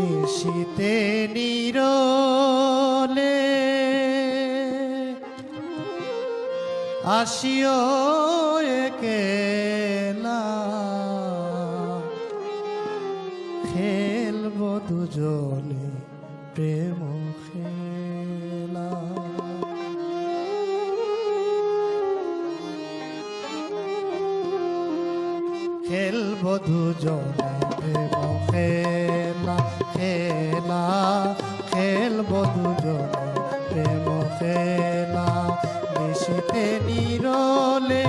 নিশীতে নীরলে আসিও একেলা খেলব দুজনে প্রেম খেলা। খেলব দুজনে প্রেম খেলা খেলা, খেলব দুজনে প্রেম খেলা। নিশীতে নীরলে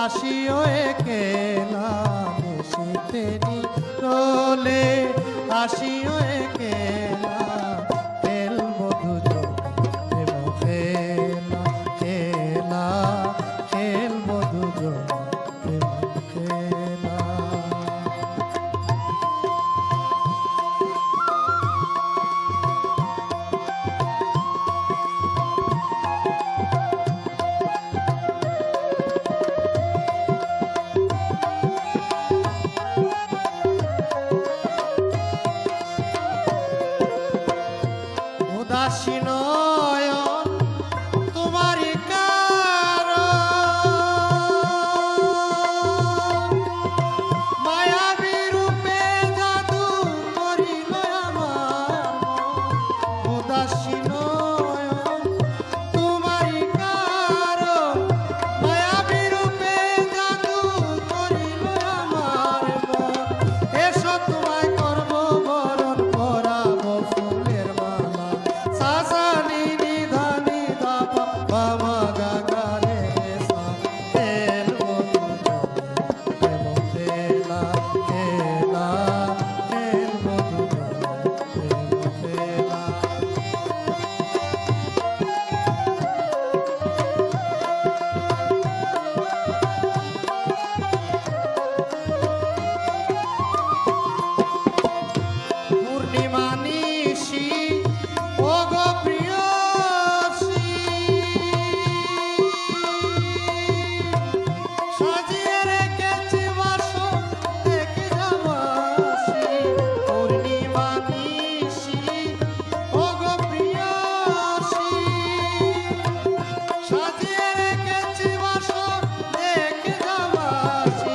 আসিও একেলা, নিশীতে নীরলে আসিও একেলা খেলব দুজনে প্রেম খেলা খেলা, খেলব দুজনে প্রেম খেলা। উদাসী নয়ন তোমারি কারণ, মায়াবী রূপে জাদু করিল আমার মন। উদাসী নয়ন তোমারি কারণ, মায়াবী রূপে জাদু করিল আমার মন। এসো তোমায় করব বরণ, পরাবো ফুলের মালা। সাসা নি নি ধা নি ধা পা পা মা গা গা রে সা। খেলব দুজনে প্রেম খেলা খেলা, খেলব দুজনে প্রেম খেলা। পূর্ণিমা নিশি ওগো প্রিয়সী, সাজিয়ে রেখেছি বাসর দেখে যাবাসি। পূর্ণিমা নিশি ওগো প্রিয়সী, সাজিয়ে রেখেছি বাসর দেখে যাবাসি।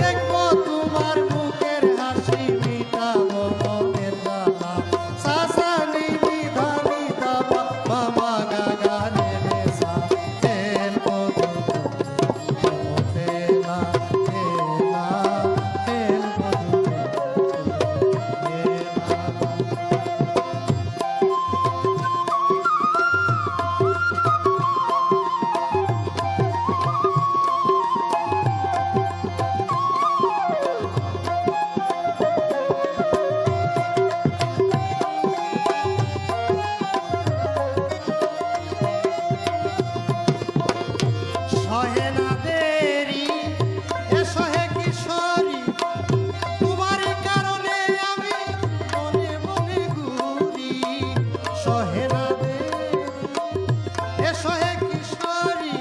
দেখবো তোমার মুখের হাসি, মিটাবো মনের জ্বালা। সাসা নি নি ধা নি ধা পা পা মা গা গা রে রে সা। খেলব দুজনে খেলা খেলা, খেলব দুজনে খেলা। সহে না দেরি এসো হে কিশোরী, তোমারই কারণে আমি মনে মনে ঘুরি। সহে না দেরি এসো হে কিশোরী,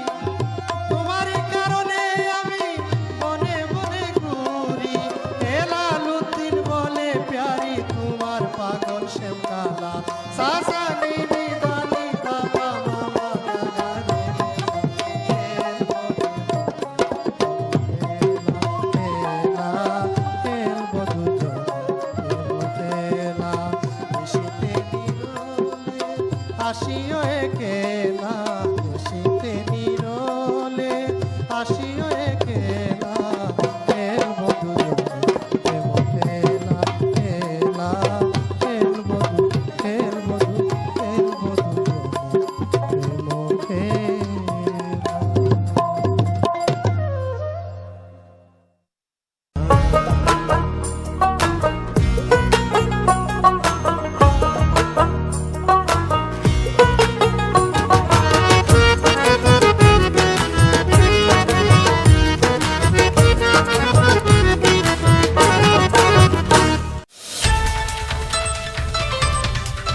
তোমারই কারণে আমি মনে মনে ঘুরি। হেলালুদ্দিন বলে প্যারি তোমার পাগল শ্যামকালা। সাসা নি নি ধা নি ধা পা মা মা গা গা রে রে সা। খেলব খেলা খেলব দুজনে প্রেম খেলা। নিশীতে নীরলে আসিও একে